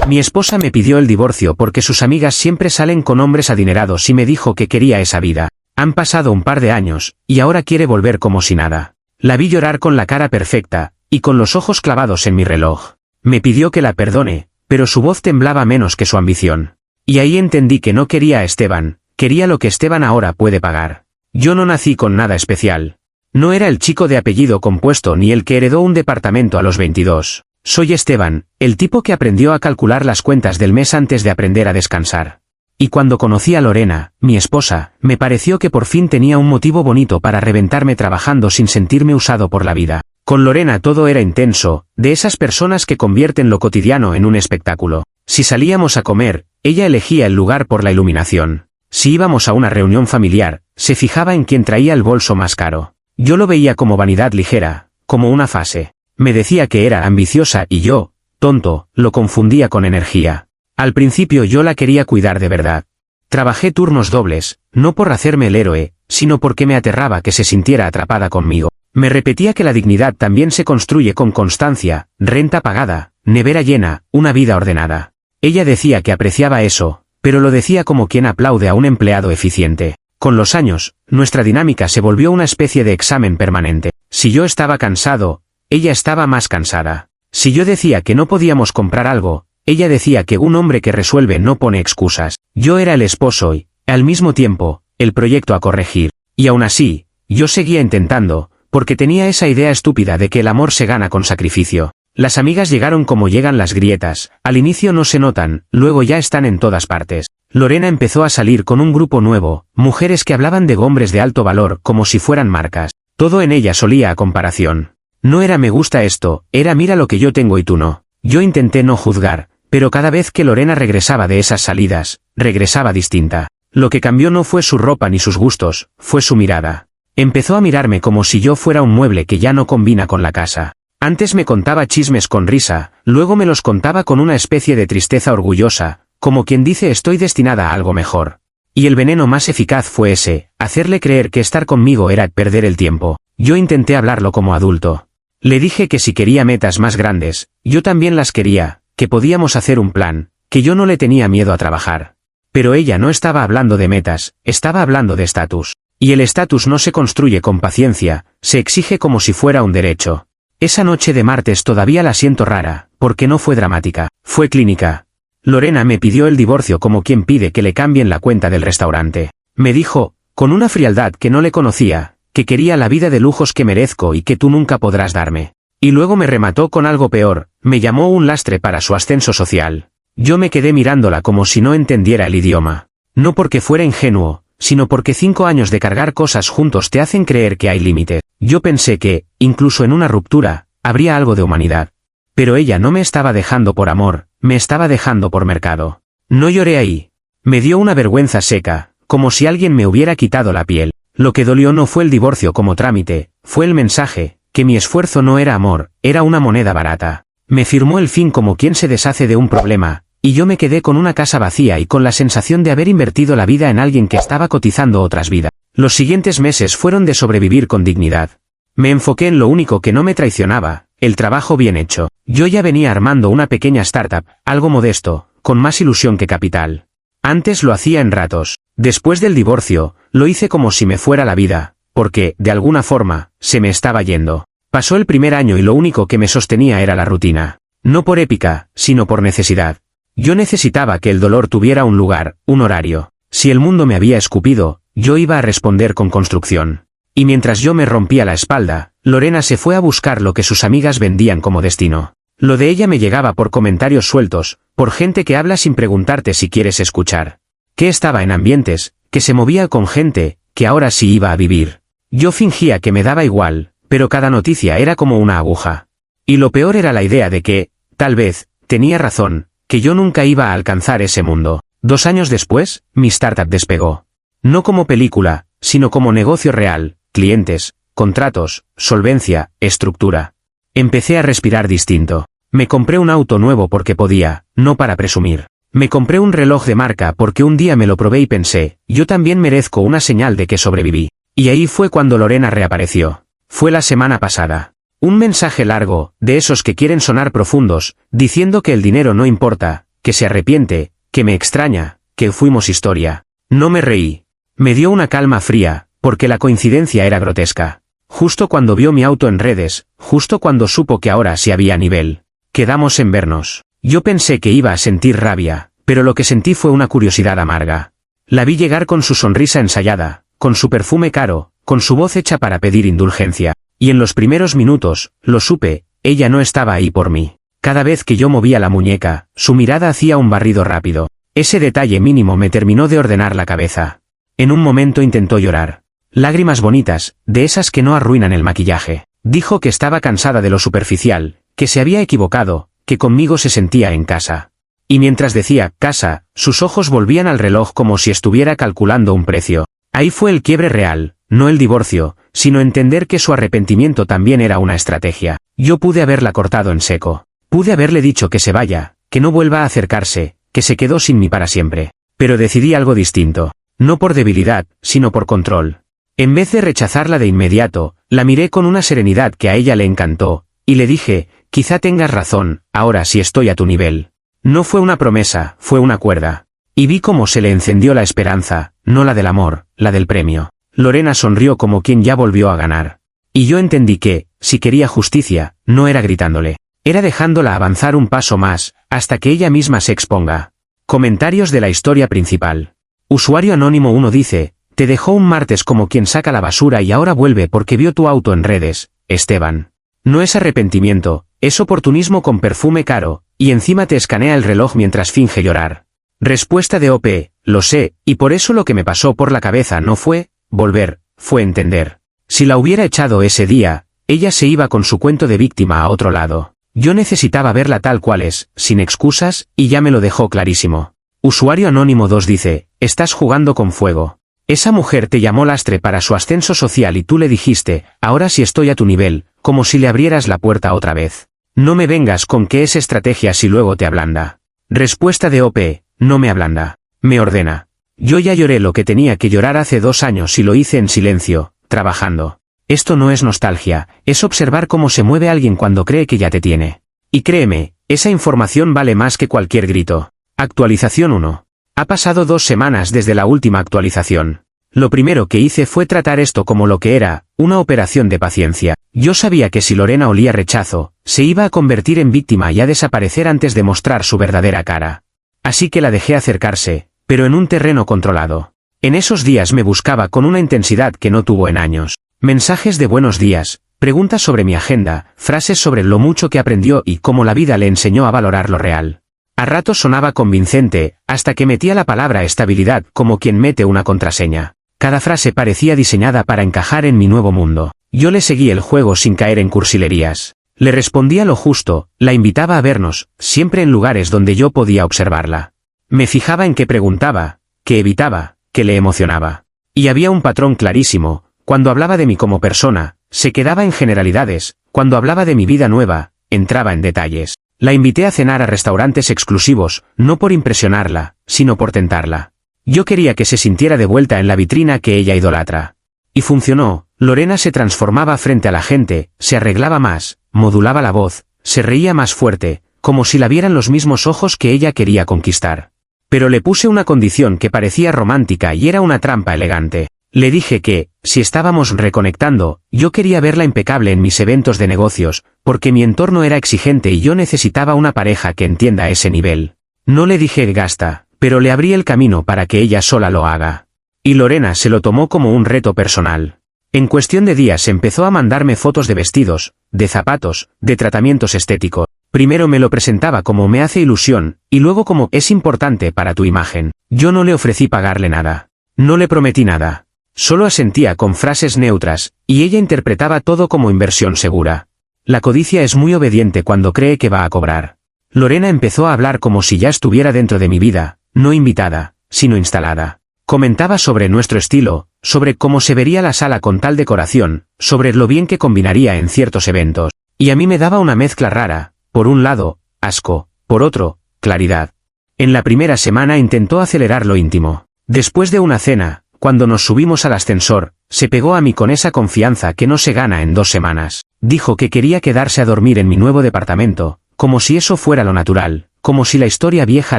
Mi esposa me pidió el divorcio porque sus amigas siempre salen con hombres adinerados y me dijo que quería esa vida. Han pasado un par de años, y ahora quiere volver como si nada. La vi llorar con la cara perfecta, y con los ojos clavados en mi reloj. Me pidió que la perdone, pero su voz temblaba menos que su ambición. Y ahí entendí que no quería a Esteban, quería lo que Esteban ahora puede pagar. Yo no nací con nada especial. No era el chico de apellido compuesto ni el que heredó un departamento a los 22. Soy Esteban, el tipo que aprendió a calcular las cuentas del mes antes de aprender a descansar. Y cuando conocí a Lorena, mi esposa, me pareció que por fin tenía un motivo bonito para reventarme trabajando sin sentirme usado por la vida. Con Lorena todo era intenso, de esas personas que convierten lo cotidiano en un espectáculo. Si salíamos a comer, ella elegía el lugar por la iluminación. Si íbamos a una reunión familiar, se fijaba en quién traía el bolso más caro. Yo lo veía como vanidad ligera, como una fase. Me decía que era ambiciosa y yo, tonto, lo confundía con energía. Al principio yo la quería cuidar de verdad. Trabajé turnos dobles, no por hacerme el héroe, sino porque me aterraba que se sintiera atrapada conmigo. Me repetía que la dignidad también se construye con constancia, renta pagada, nevera llena, una vida ordenada. Ella decía que apreciaba eso, pero lo decía como quien aplaude a un empleado eficiente. Con los años, nuestra dinámica se volvió una especie de examen permanente. Si yo estaba cansado, ella estaba más cansada. Si yo decía que no podíamos comprar algo, ella decía que un hombre que resuelve no pone excusas. Yo era el esposo y, al mismo tiempo, el proyecto a corregir. Y aún así, yo seguía intentando, porque tenía esa idea estúpida de que el amor se gana con sacrificio. Las amigas llegaron como llegan las grietas, al inicio no se notan, luego ya están en todas partes. Lorena empezó a salir con un grupo nuevo, mujeres que hablaban de hombres de alto valor como si fueran marcas. Todo en ella solía a comparación. No era me gusta esto, era mira lo que yo tengo y tú no. Yo intenté no juzgar, pero cada vez que Lorena regresaba de esas salidas, regresaba distinta. Lo que cambió no fue su ropa ni sus gustos, fue su mirada. Empezó a mirarme como si yo fuera un mueble que ya no combina con la casa. Antes me contaba chismes con risa, luego me los contaba con una especie de tristeza orgullosa, como quien dice estoy destinada a algo mejor. Y el veneno más eficaz fue ese, hacerle creer que estar conmigo era perder el tiempo. Yo intenté hablarlo como adulto. Le dije que si quería metas más grandes, yo también las quería, que podíamos hacer un plan, que yo no le tenía miedo a trabajar. Pero ella no estaba hablando de metas, estaba hablando de estatus. Y el estatus no se construye con paciencia, se exige como si fuera un derecho. Esa noche de martes todavía la siento rara, porque no fue dramática, fue clínica. Lorena me pidió el divorcio como quien pide que le cambien la cuenta del restaurante. Me dijo, con una frialdad que no le conocía, que quería la vida de lujos que merezco y que tú nunca podrás darme. Y luego me remató con algo peor, me llamó un lastre para su ascenso social. Yo me quedé mirándola como si no entendiera el idioma. No porque fuera ingenuo, sino porque 5 años de cargar cosas juntos te hacen creer que hay límites. Yo pensé que, incluso en una ruptura, habría algo de humanidad. Pero ella no me estaba dejando por amor, me estaba dejando por mercado. No lloré ahí. Me dio una vergüenza seca, como si alguien me hubiera quitado la piel. Lo que dolió no fue el divorcio como trámite, fue el mensaje, que mi esfuerzo no era amor, era una moneda barata. Me firmó el fin como quien se deshace de un problema, y yo me quedé con una casa vacía y con la sensación de haber invertido la vida en alguien que estaba cotizando otras vidas. Los siguientes meses fueron de sobrevivir con dignidad. Me enfoqué en lo único que no me traicionaba, el trabajo bien hecho. Yo ya venía armando una pequeña startup, algo modesto, con más ilusión que capital. Antes lo hacía en ratos. Después del divorcio, lo hice como si me fuera la vida, porque, de alguna forma, se me estaba yendo. Pasó el primer año y lo único que me sostenía era la rutina. No por épica, sino por necesidad. Yo necesitaba que el dolor tuviera un lugar, un horario. Si el mundo me había escupido, yo iba a responder con construcción. Y mientras yo me rompía la espalda, Lorena se fue a buscar lo que sus amigas vendían como destino. Lo de ella me llegaba por comentarios sueltos, por gente que habla sin preguntarte si quieres escuchar. Que estaba en ambientes, que se movía con gente, que ahora sí iba a vivir. Yo fingía que me daba igual, pero cada noticia era como una aguja. Y lo peor era la idea de que, tal vez, tenía razón, que yo nunca iba a alcanzar ese mundo. 2 años después, mi startup despegó. No como película, sino como negocio real, clientes, contratos, solvencia, estructura. Empecé a respirar distinto. Me compré un auto nuevo porque podía, no para presumir. Me compré un reloj de marca porque un día me lo probé y pensé, yo también merezco una señal de que sobreviví. Y ahí fue cuando Lorena reapareció. Fue la semana pasada. Un mensaje largo, de esos que quieren sonar profundos, diciendo que el dinero no importa, que se arrepiente, que me extraña, que fuimos historia. No me reí. Me dio una calma fría, porque la coincidencia era grotesca. Justo cuando vio mi auto en redes, justo cuando supo que ahora sí había nivel. Quedamos en vernos. Yo pensé que iba a sentir rabia, pero lo que sentí fue una curiosidad amarga. La vi llegar con su sonrisa ensayada, con su perfume caro, con su voz hecha para pedir indulgencia. Y en los primeros minutos, lo supe, ella no estaba ahí por mí. Cada vez que yo movía la muñeca, su mirada hacía un barrido rápido. Ese detalle mínimo me terminó de ordenar la cabeza. En un momento intentó llorar. Lágrimas bonitas, de esas que no arruinan el maquillaje. Dijo que estaba cansada de lo superficial, que se había equivocado, que conmigo se sentía en casa. Y mientras decía casa, sus ojos volvían al reloj como si estuviera calculando un precio. Ahí fue el quiebre real, no el divorcio, sino entender que su arrepentimiento también era una estrategia. Yo pude haberla cortado en seco. Pude haberle dicho que se vaya, que no vuelva a acercarse, que se quedó sin mí para siempre. Pero decidí algo distinto. No por debilidad, sino por control. En vez de rechazarla de inmediato, la miré con una serenidad que a ella le encantó, y le dije, quizá tengas razón, ahora sí estoy a tu nivel. No fue una promesa, fue una cuerda. Y vi cómo se le encendió la esperanza, no la del amor, la del premio. Lorena sonrió como quien ya volvió a ganar. Y yo entendí que, si quería justicia, no era gritándole. Era dejándola avanzar un paso más, hasta que ella misma se exponga. Comentarios de la historia principal. Usuario Anónimo 1 dice, te dejó un martes como quien saca la basura y ahora vuelve porque vio tu auto en redes, Esteban. No es arrepentimiento, es oportunismo con perfume caro, y encima te escanea el reloj mientras finge llorar. Respuesta de OP, lo sé, y por eso lo que me pasó por la cabeza no fue volver, fue entender. Si la hubiera echado ese día, ella se iba con su cuento de víctima a otro lado. Yo necesitaba verla tal cual es, sin excusas, y ya me lo dejó clarísimo. Usuario Anónimo 2 dice, estás jugando con fuego. Esa mujer te llamó lastre para su ascenso social y tú le dijiste, ahora sí estoy a tu nivel, como si le abrieras la puerta otra vez. No me vengas con que es estrategia si luego te ablanda. Respuesta de OP, no me ablanda, me ordena. Yo ya lloré lo que tenía que llorar hace 2 años y lo hice en silencio, trabajando. Esto no es nostalgia, es observar cómo se mueve alguien cuando cree que ya te tiene. Y créeme, esa información vale más que cualquier grito. Actualización 1. Ha pasado 2 semanas desde la última actualización. Lo primero que hice fue tratar esto como lo que era, una operación de paciencia. Yo sabía que si Lorena olía rechazo, se iba a convertir en víctima y a desaparecer antes de mostrar su verdadera cara. Así que la dejé acercarse, pero en un terreno controlado. En esos días me buscaba con una intensidad que no tuvo en años. Mensajes de buenos días, preguntas sobre mi agenda, frases sobre lo mucho que aprendió y cómo la vida le enseñó a valorar lo real. A ratos sonaba convincente, hasta que metía la palabra estabilidad como quien mete una contraseña. Cada frase parecía diseñada para encajar en mi nuevo mundo. Yo le seguí el juego sin caer en cursilerías. Le respondía lo justo, la invitaba a vernos, siempre en lugares donde yo podía observarla. Me fijaba en qué preguntaba, qué evitaba, qué le emocionaba. Y había un patrón clarísimo, cuando hablaba de mí como persona, se quedaba en generalidades, cuando hablaba de mi vida nueva, entraba en detalles. La invité a cenar a restaurantes exclusivos, no por impresionarla, sino por tentarla. Yo quería que se sintiera de vuelta en la vitrina que ella idolatra. Y funcionó, Lorena se transformaba frente a la gente, se arreglaba más, modulaba la voz, se reía más fuerte, como si la vieran los mismos ojos que ella quería conquistar. Pero le puse una condición que parecía romántica y era una trampa elegante. Le dije que, si estábamos reconectando, yo quería verla impecable en mis eventos de negocios, porque mi entorno era exigente y yo necesitaba una pareja que entienda ese nivel. No le dije gasta, pero le abrí el camino para que ella sola lo haga. Y Lorena se lo tomó como un reto personal. En cuestión de días empezó a mandarme fotos de vestidos, de zapatos, de tratamientos estéticos. Primero me lo presentaba como me hace ilusión, y luego como es importante para tu imagen. Yo no le ofrecí pagarle nada. No le prometí nada. Solo asentía con frases neutras, y ella interpretaba todo como inversión segura. La codicia es muy obediente cuando cree que va a cobrar. Lorena empezó a hablar como si ya estuviera dentro de mi vida, no invitada, sino instalada. Comentaba sobre nuestro estilo, sobre cómo se vería la sala con tal decoración, sobre lo bien que combinaría en ciertos eventos. Y a mí me daba una mezcla rara, por un lado, asco, por otro, claridad. En la primera semana intentó acelerar lo íntimo. Después de una cena, cuando nos subimos al ascensor, se pegó a mí con esa confianza que no se gana en 2 semanas. Dijo que quería quedarse a dormir en mi nuevo departamento, como si eso fuera lo natural, como si la historia vieja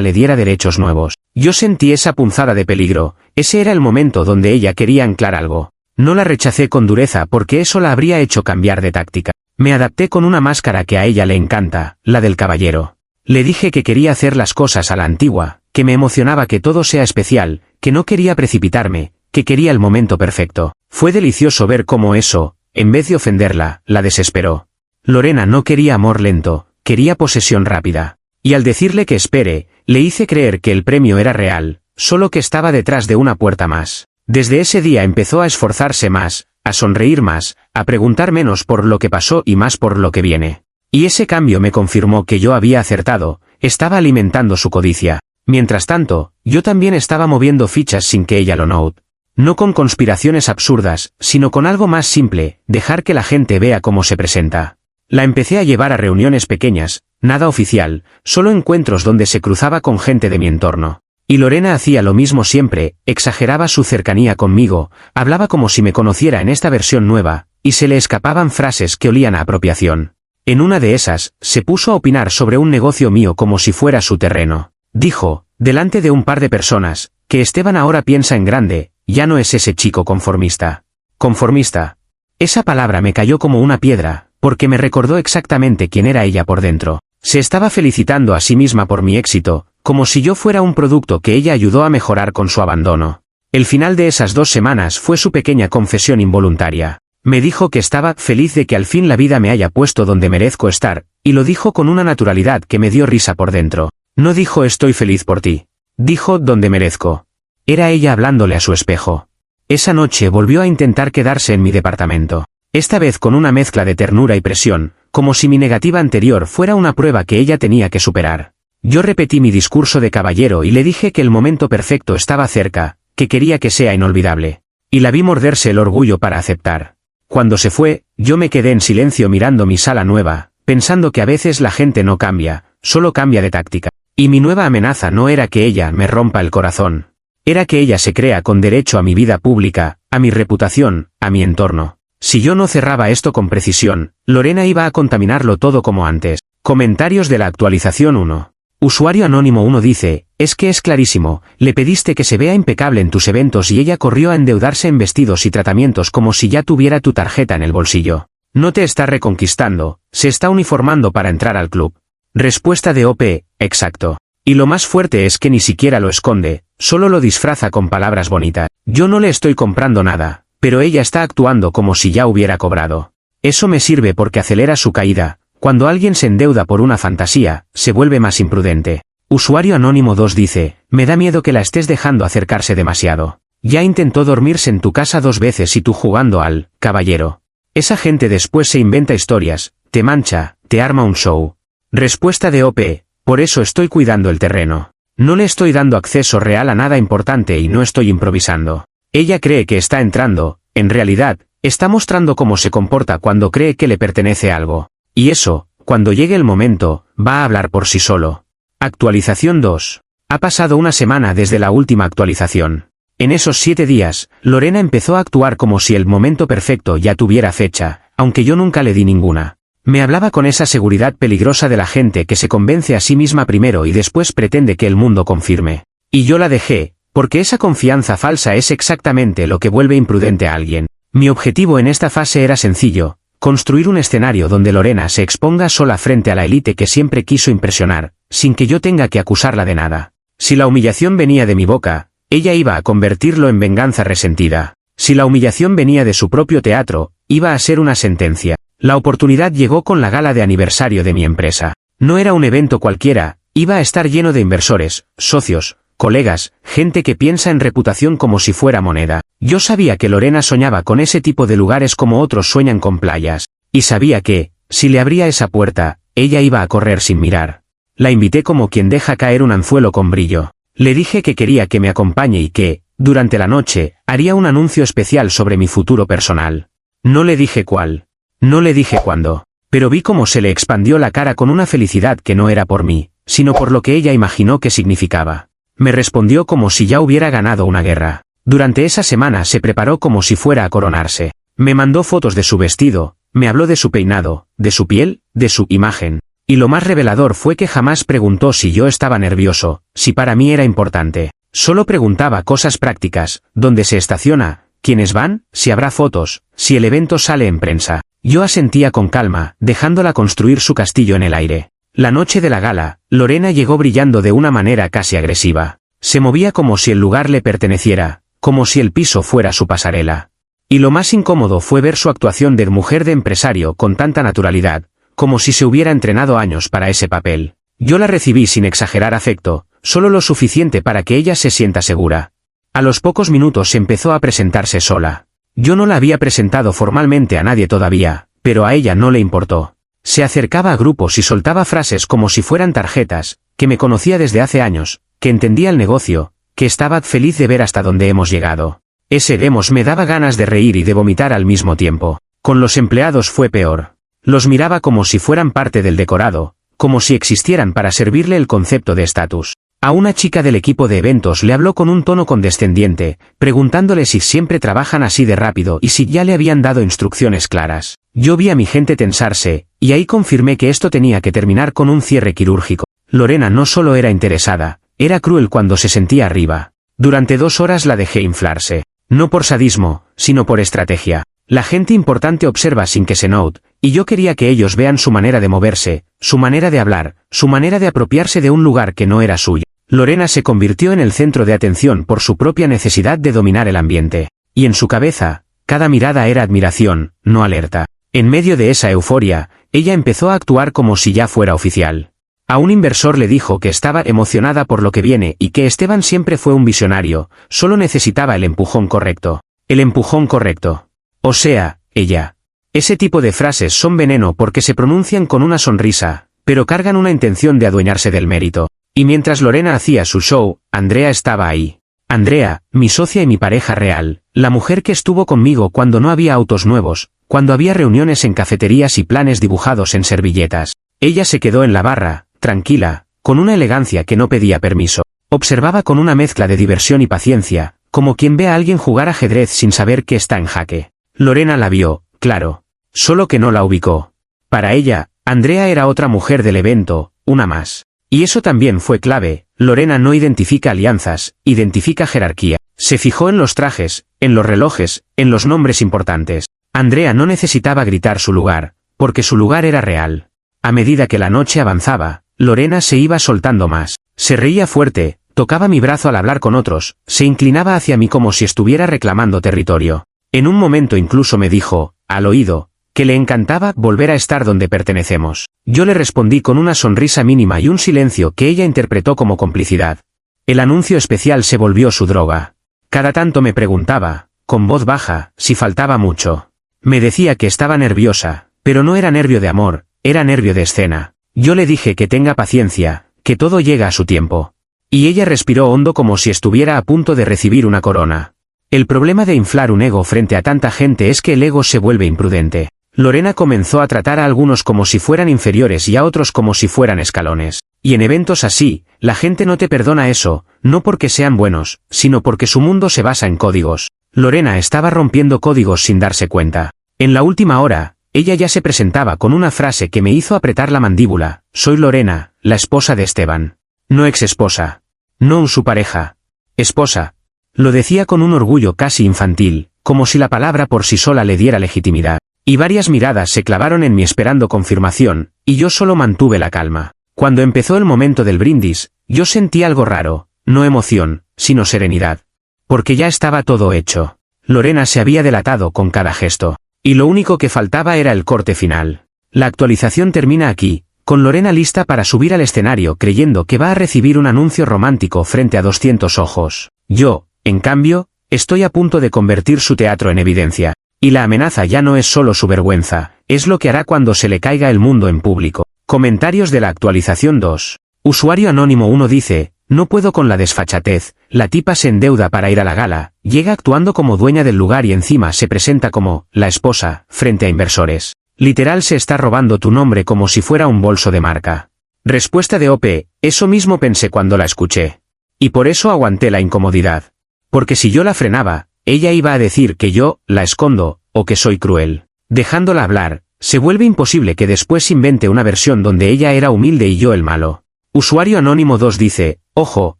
le diera derechos nuevos. Yo sentí esa punzada de peligro, ese era el momento donde ella quería anclar algo. No la rechacé con dureza porque eso la habría hecho cambiar de táctica. Me adapté con una máscara que a ella le encanta, la del caballero. Le dije que quería hacer las cosas a la antigua, que me emocionaba que todo sea especial, que no quería precipitarme, que quería el momento perfecto. Fue delicioso ver cómo eso, en vez de ofenderla, la desesperó. Lorena no quería amor lento, quería posesión rápida. Y al decirle que espere, le hice creer que el premio era real, solo que estaba detrás de una puerta más. Desde ese día empezó a esforzarse más, a sonreír más, a preguntar menos por lo que pasó y más por lo que viene. Y ese cambio me confirmó que yo había acertado, estaba alimentando su codicia. Mientras tanto, yo también estaba moviendo fichas sin que ella lo note. No con conspiraciones absurdas, sino con algo más simple, dejar que la gente vea cómo se presenta. La empecé a llevar a reuniones pequeñas, nada oficial, solo encuentros donde se cruzaba con gente de mi entorno. Y Lorena hacía lo mismo siempre, exageraba su cercanía conmigo, hablaba como si me conociera en esta versión nueva, y se le escapaban frases que olían a apropiación. En una de esas, se puso a opinar sobre un negocio mío como si fuera su terreno. Dijo, delante de un par de personas, que Esteban ahora piensa en grande, ya no es ese chico conformista. Conformista. Esa palabra me cayó como una piedra, porque me recordó exactamente quién era ella por dentro. Se estaba felicitando a sí misma por mi éxito, como si yo fuera un producto que ella ayudó a mejorar con su abandono. El final de esas 2 semanas fue su pequeña confesión involuntaria. Me dijo que estaba feliz de que al fin la vida me haya puesto donde merezco estar, y lo dijo con una naturalidad que me dio risa por dentro. No dijo estoy feliz por ti. Dijo donde merezco. Era ella hablándole a su espejo. Esa noche volvió a intentar quedarse en mi departamento. Esta vez con una mezcla de ternura y presión, como si mi negativa anterior fuera una prueba que ella tenía que superar. Yo repetí mi discurso de caballero y le dije que el momento perfecto estaba cerca, que quería que sea inolvidable. Y la vi morderse el orgullo para aceptar. Cuando se fue, yo me quedé en silencio mirando mi sala nueva, pensando que a veces la gente no cambia, solo cambia de táctica. Y mi nueva amenaza no era que ella me rompa el corazón. Era que ella se crea con derecho a mi vida pública, a mi reputación, a mi entorno. Si yo no cerraba esto con precisión, Lorena iba a contaminarlo todo como antes. Comentarios de la actualización 1. Usuario anónimo 1 dice, es que es clarísimo, le pediste que se vea impecable en tus eventos y ella corrió a endeudarse en vestidos y tratamientos como si ya tuviera tu tarjeta en el bolsillo. No te está reconquistando, se está uniformando para entrar al club. Respuesta de OP, exacto. Y lo más fuerte es que ni siquiera lo esconde, solo lo disfraza con palabras bonitas. Yo no le estoy comprando nada, pero ella está actuando como si ya hubiera cobrado. Eso me sirve porque acelera su caída. Cuando alguien se endeuda por una fantasía, se vuelve más imprudente. Usuario anónimo 2 dice, me da miedo que la estés dejando acercarse demasiado. Ya intentó dormirse en tu casa 2 veces y tú jugando al caballero. Esa gente después se inventa historias, te mancha, te arma un show. Respuesta de OP, por eso estoy cuidando el terreno. No le estoy dando acceso real a nada importante y no estoy improvisando. Ella cree que está entrando, en realidad, está mostrando cómo se comporta cuando cree que le pertenece algo. Y eso, cuando llegue el momento, va a hablar por sí solo. Actualización 2. Ha pasado una semana desde la última actualización. En esos 7 días, Lorena empezó a actuar como si el momento perfecto ya tuviera fecha, aunque yo nunca le di ninguna. Me hablaba con esa seguridad peligrosa de la gente que se convence a sí misma primero y después pretende que el mundo confirme. Y yo la dejé, porque esa confianza falsa es exactamente lo que vuelve imprudente a alguien. Mi objetivo en esta fase era sencillo, construir un escenario donde Lorena se exponga sola frente a la élite que siempre quiso impresionar, sin que yo tenga que acusarla de nada. Si la humillación venía de mi boca, ella iba a convertirlo en venganza resentida. Si la humillación venía de su propio teatro, iba a ser una sentencia. La oportunidad llegó con la gala de aniversario de mi empresa. No era un evento cualquiera, iba a estar lleno de inversores, socios, colegas, gente que piensa en reputación como si fuera moneda. Yo sabía que Lorena soñaba con ese tipo de lugares como otros sueñan con playas. Y sabía que, si le abría esa puerta, ella iba a correr sin mirar. La invité como quien deja caer un anzuelo con brillo. Le dije que quería que me acompañe y que, durante la noche, haría un anuncio especial sobre mi futuro personal. No le dije cuál. No le dije cuándo. Pero vi cómo se le expandió la cara con una felicidad que no era por mí, sino por lo que ella imaginó que significaba. Me respondió como si ya hubiera ganado una guerra. Durante esa semana se preparó como si fuera a coronarse. Me mandó fotos de su vestido, me habló de su peinado, de su piel, de su imagen. Y lo más revelador fue que jamás preguntó si yo estaba nervioso, si para mí era importante. Solo preguntaba cosas prácticas: dónde se estaciona, quiénes van, si habrá fotos, si el evento sale en prensa. Yo asentía con calma, dejándola construir su castillo en el aire. La noche de la gala, Lorena llegó brillando de una manera casi agresiva. Se movía como si el lugar le perteneciera, como si el piso fuera su pasarela. Y lo más incómodo fue ver su actuación de mujer de empresario con tanta naturalidad, como si se hubiera entrenado años para ese papel. Yo la recibí sin exagerar afecto, solo lo suficiente para que ella se sienta segura. A los pocos minutos empezó a presentarse sola. Yo no la había presentado formalmente a nadie todavía, pero a ella no le importó. Se acercaba a grupos y soltaba frases como si fueran tarjetas, que me conocía desde hace años, que entendía el negocio, que estaba feliz de ver hasta dónde hemos llegado. Ese demos me daba ganas de reír y de vomitar al mismo tiempo. Con los empleados fue peor. Los miraba como si fueran parte del decorado, como si existieran para servirle el concepto de estatus. A una chica del equipo de eventos le habló con un tono condescendiente, preguntándole si siempre trabajan así de rápido y si ya le habían dado instrucciones claras. Yo vi a mi gente tensarse, y ahí confirmé que esto tenía que terminar con un cierre quirúrgico. Lorena no solo era interesada, era cruel cuando se sentía arriba. Durante 2 horas la dejé inflarse. No por sadismo, sino por estrategia. La gente importante observa sin que se note, y yo quería que ellos vean su manera de moverse, su manera de hablar, su manera de apropiarse de un lugar que no era suyo. Lorena se convirtió en el centro de atención por su propia necesidad de dominar el ambiente. Y en su cabeza, cada mirada era admiración, no alerta. En medio de esa euforia, ella empezó a actuar como si ya fuera oficial. A un inversor le dijo que estaba emocionada por lo que viene y que Esteban siempre fue un visionario, solo necesitaba el empujón correcto. El empujón correcto. O sea, ella. Ese tipo de frases son veneno porque se pronuncian con una sonrisa, pero cargan una intención de adueñarse del mérito. Y mientras Lorena hacía su show, Andrea estaba ahí. Andrea, mi socia y mi pareja real, la mujer que estuvo conmigo cuando no había autos nuevos, cuando había reuniones en cafeterías y planes dibujados en servilletas. Ella se quedó en la barra, tranquila, con una elegancia que no pedía permiso. Observaba con una mezcla de diversión y paciencia, como quien ve a alguien jugar ajedrez sin saber que está en jaque. Lorena la vio, claro. Solo que no la ubicó. Para ella, Andrea era otra mujer del evento, una más. Y eso también fue clave. Lorena no identifica alianzas, identifica jerarquía. Se fijó en los trajes, en los relojes, en los nombres importantes. Andrea no necesitaba gritar su lugar, porque su lugar era real. A medida que la noche avanzaba, Lorena se iba soltando más. Se reía fuerte, tocaba mi brazo al hablar con otros, se inclinaba hacia mí como si estuviera reclamando territorio. En un momento incluso me dijo, al oído, que le encantaba volver a estar donde pertenecemos. Yo le respondí con una sonrisa mínima y un silencio que ella interpretó como complicidad. El anuncio especial se volvió su droga. Cada tanto me preguntaba, con voz baja, si faltaba mucho. Me decía que estaba nerviosa, pero no era nervio de amor, era nervio de escena. Yo le dije que tenga paciencia, que todo llega a su tiempo. Y ella respiró hondo como si estuviera a punto de recibir una corona. El problema de inflar un ego frente a tanta gente es que el ego se vuelve imprudente. Lorena comenzó a tratar a algunos como si fueran inferiores y a otros como si fueran escalones. Y en eventos así, la gente no te perdona eso, no porque sean buenos, sino porque su mundo se basa en códigos. Lorena estaba rompiendo códigos sin darse cuenta. En la última hora, ella ya se presentaba con una frase que me hizo apretar la mandíbula: soy Lorena, la esposa de Esteban. No ex esposa. No su pareja. Esposa. Lo decía con un orgullo casi infantil, como si la palabra por sí sola le diera legitimidad. Y varias miradas se clavaron en mí esperando confirmación, y yo solo mantuve la calma. Cuando empezó el momento del brindis, yo sentí algo raro, no emoción, sino serenidad. Porque ya estaba todo hecho. Lorena se había delatado con cada gesto. Y lo único que faltaba era el corte final. La actualización termina aquí, con Lorena lista para subir al escenario creyendo que va a recibir un anuncio romántico frente a 200 ojos. Yo, en cambio, estoy a punto de convertir su teatro en evidencia. Y la amenaza ya no es solo su vergüenza, es lo que hará cuando se le caiga el mundo en público. Comentarios de la actualización 2. Usuario anónimo 1 dice, no puedo con la desfachatez, la tipa se endeuda para ir a la gala, llega actuando como dueña del lugar y encima se presenta como, la esposa, frente a inversores. Literal se está robando tu nombre como si fuera un bolso de marca. Respuesta de OP, eso mismo pensé cuando la escuché. Y por eso aguanté la incomodidad. Porque si yo la frenaba, ella iba a decir que yo, la escondo, o que soy cruel. Dejándola hablar, Se vuelve imposible que después invente una versión donde ella era humilde y yo el malo. Usuario Anónimo 2 dice, ojo,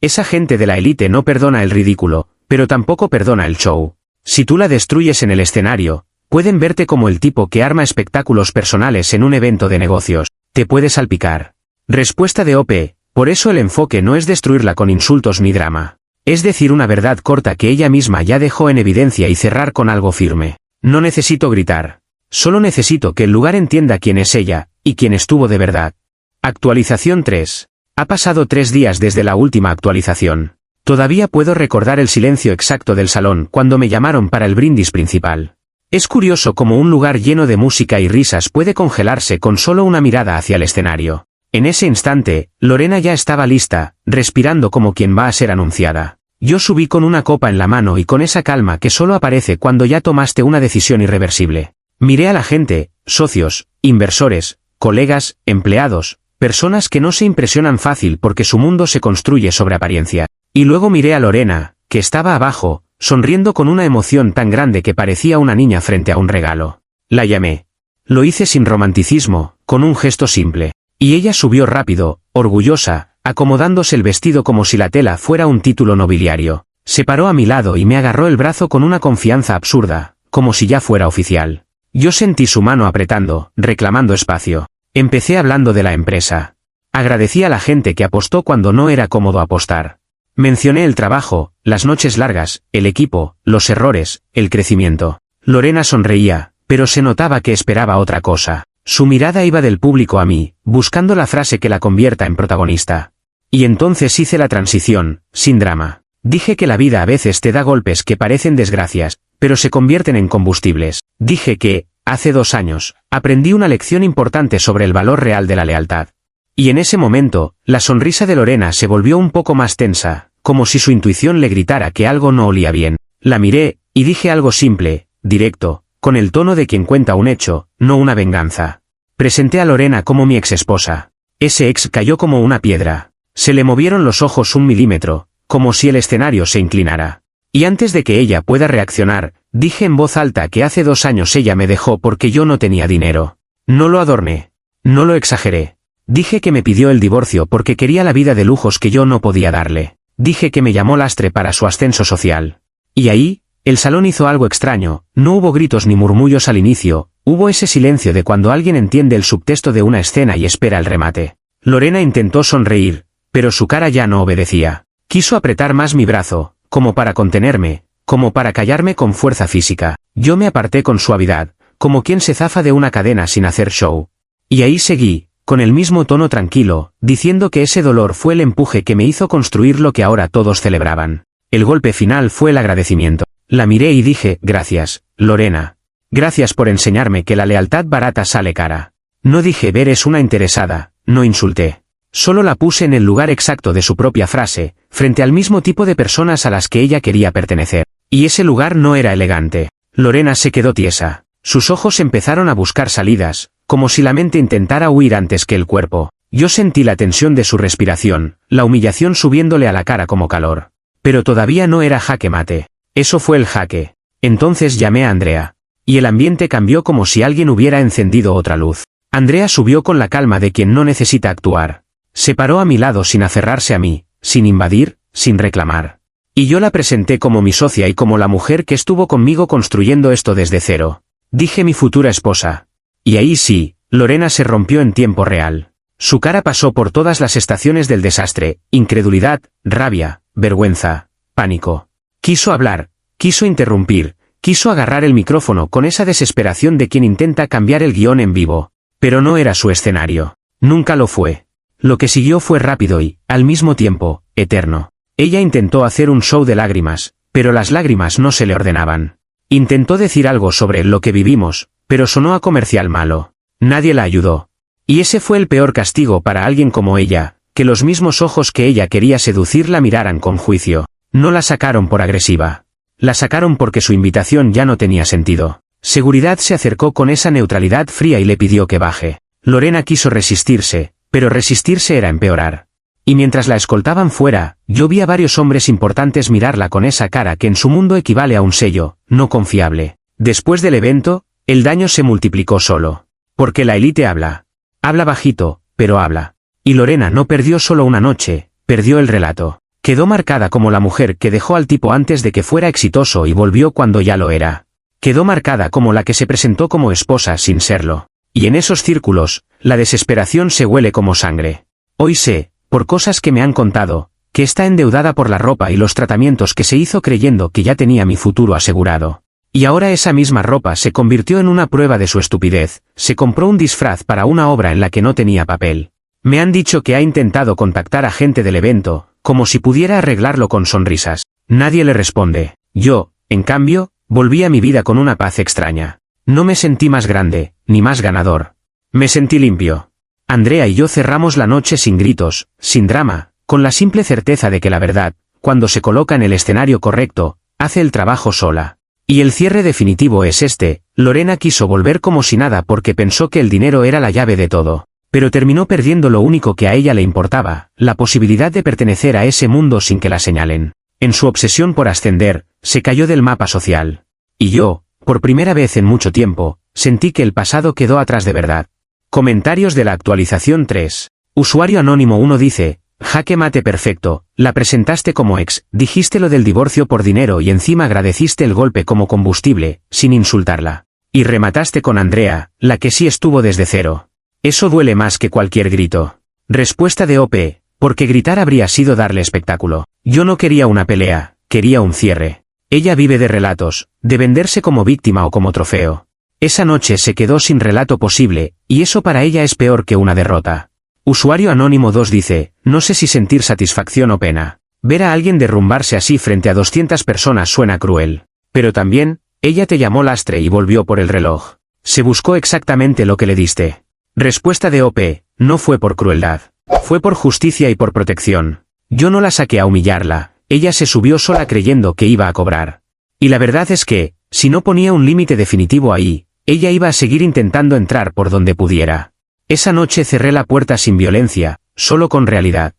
esa gente de la élite no perdona el ridículo, pero tampoco perdona el show. Si tú la destruyes en el escenario, pueden verte como el tipo que arma espectáculos personales en un evento de negocios. Te puede salpicar. Respuesta de OP, por eso el enfoque no es destruirla con insultos ni drama. Es decir, una verdad corta que ella misma ya dejó en evidencia y cerrar con algo firme. No necesito gritar. Solo necesito que el lugar entienda quién es ella, y quién estuvo de verdad. Actualización 3. Ha pasado 3 días desde la última actualización. Todavía puedo recordar el silencio exacto del salón cuando me llamaron para el brindis principal. Es curioso cómo un lugar lleno de música y risas puede congelarse con solo una mirada hacia el escenario. En ese instante, Lorena ya estaba lista, respirando como quien va a ser anunciada. Yo subí con una copa en la mano y con esa calma que solo aparece cuando ya tomaste una decisión irreversible. Miré a la gente, socios, inversores, colegas, empleados, personas que no se impresionan fácil porque su mundo se construye sobre apariencia. Y luego miré a Lorena, que estaba abajo, sonriendo con una emoción tan grande que parecía una niña frente a un regalo. La llamé. Lo hice sin romanticismo, con un gesto simple. Y ella subió rápido, orgullosa, acomodándose el vestido como si la tela fuera un título nobiliario. Se paró a mi lado y me agarró el brazo con una confianza absurda, como si ya fuera oficial. Yo sentí su mano apretando, reclamando espacio. Empecé hablando de la empresa. Agradecí a la gente que apostó cuando no era cómodo apostar. Mencioné el trabajo, las noches largas, el equipo, los errores, el crecimiento. Lorena sonreía, pero se notaba que esperaba otra cosa. Su mirada iba del público a mí, buscando la frase que la convierta en protagonista. Y entonces hice la transición, sin drama. Dije que la vida a veces te da golpes que parecen desgracias, pero se convierten en combustibles. Dije que, hace 2 años, aprendí una lección importante sobre el valor real de la lealtad. Y en ese momento, la sonrisa de Lorena se volvió un poco más tensa, como si su intuición le gritara que algo no olía bien. La miré, y dije algo simple, directo, con el tono de quien cuenta un hecho, no una venganza. Presenté a Lorena como mi exesposa. Ese ex cayó como una piedra. Se le movieron los ojos 1 milímetro, como si el escenario se inclinara. Y antes de que ella pueda reaccionar, dije en voz alta que hace 2 años ella me dejó porque yo no tenía dinero. No lo adorné. No lo exageré. Dije que me pidió el divorcio porque quería la vida de lujos que yo no podía darle. Dije que me llamó lastre para su ascenso social. Y ahí, el salón hizo algo extraño, no hubo gritos ni murmullos al inicio, hubo ese silencio de cuando alguien entiende el subtexto de una escena y espera el remate. Lorena intentó sonreír, pero su cara ya no obedecía. Quiso apretar más mi brazo, como para contenerme, como para callarme con fuerza física. Yo me aparté con suavidad, como quien se zafa de una cadena sin hacer show. Y ahí seguí, con el mismo tono tranquilo, diciendo que ese dolor fue el empuje que me hizo construir lo que ahora todos celebraban. El golpe final fue el agradecimiento. La miré y dije, gracias, Lorena. Gracias por enseñarme que la lealtad barata sale cara. No dije eres una interesada, no insulté. Solo la puse en el lugar exacto de su propia frase, frente al mismo tipo de personas a las que ella quería pertenecer. Y ese lugar no era elegante. Lorena se quedó tiesa. Sus ojos empezaron a buscar salidas, como si la mente intentara huir antes que el cuerpo. Yo sentí la tensión de su respiración, la humillación subiéndole a la cara como calor. Pero todavía no era jaque mate. Eso fue el jaque. Entonces llamé a Andrea. Y el ambiente cambió como si alguien hubiera encendido otra luz. Andrea subió con la calma de quien no necesita actuar. Se paró a mi lado sin aferrarse a mí, sin invadir, sin reclamar. Y yo la presenté como mi socia y como la mujer que estuvo conmigo construyendo esto desde cero. Dije mi futura esposa. Y ahí sí, Lorena se rompió en tiempo real. Su cara pasó por todas las estaciones del desastre, incredulidad, rabia, vergüenza, pánico. Quiso hablar, quiso interrumpir, quiso agarrar el micrófono con esa desesperación de quien intenta cambiar el guión en vivo. Pero no era su escenario. Nunca lo fue. Lo que siguió fue rápido y, al mismo tiempo, eterno. Ella intentó hacer un show de lágrimas, pero las lágrimas no se le ordenaban. Intentó decir algo sobre lo que vivimos, pero sonó a comercial malo. Nadie la ayudó. Y ese fue el peor castigo para alguien como ella, que los mismos ojos que ella quería seducir la miraran con juicio. No la sacaron por agresiva. La sacaron porque su invitación ya no tenía sentido. Seguridad se acercó con esa neutralidad fría y le pidió que baje. Lorena quiso resistirse, pero resistirse era empeorar. Y mientras la escoltaban fuera, yo vi a varios hombres importantes mirarla con esa cara que en su mundo equivale a un sello, no confiable. Después del evento, el daño se multiplicó solo. Porque la élite habla. Habla bajito, pero habla. Y Lorena no perdió solo una noche, perdió el relato. Quedó marcada como la mujer que dejó al tipo antes de que fuera exitoso y volvió cuando ya lo era. Quedó marcada como la que se presentó como esposa sin serlo. Y en esos círculos, la desesperación se huele como sangre. Hoy sé, por cosas que me han contado, que está endeudada por la ropa y los tratamientos que se hizo creyendo que ya tenía mi futuro asegurado. Y ahora esa misma ropa se convirtió en una prueba de su estupidez, se compró un disfraz para una obra en la que no tenía papel. Me han dicho que ha intentado contactar a gente del evento, como si pudiera arreglarlo con sonrisas. Nadie le responde. Yo, en cambio, volví a mi vida con una paz extraña. No me sentí más grande, ni más ganador. Me sentí limpio. Andrea y yo cerramos la noche sin gritos, sin drama, con la simple certeza de que la verdad, cuando se coloca en el escenario correcto, hace el trabajo sola. Y el cierre definitivo es este: Lorena quiso volver como si nada porque pensó que el dinero era la llave de todo. Pero terminó perdiendo lo único que a ella le importaba, la posibilidad de pertenecer a ese mundo sin que la señalen. En su obsesión por ascender, se cayó del mapa social. Y yo, por primera vez en mucho tiempo, sentí que el pasado quedó atrás de verdad. Comentarios de la actualización 3. Usuario anónimo 1 dice: jaque mate perfecto, la presentaste como ex, dijiste lo del divorcio por dinero y encima agradeciste el golpe como combustible, sin insultarla. Y remataste con Andrea, la que sí estuvo desde cero. Eso duele más que cualquier grito. Respuesta de OP, porque gritar habría sido darle espectáculo. Yo no quería una pelea, quería un cierre. Ella vive de relatos, de venderse como víctima o como trofeo. Esa noche se quedó sin relato posible, y eso para ella es peor que una derrota. Usuario anónimo 2 dice: no sé si sentir satisfacción o pena. Ver a alguien derrumbarse así frente a 200 personas suena cruel. Pero también, ella te llamó lastre y volvió por el reloj. Se buscó exactamente lo que le diste. Respuesta de OP, no fue por crueldad. Fue por justicia y por protección. Yo no la saqué a humillarla, ella se subió sola creyendo que iba a cobrar. Y la verdad es que, si no ponía un límite definitivo ahí, ella iba a seguir intentando entrar por donde pudiera. Esa noche cerré la puerta sin violencia, solo con realidad.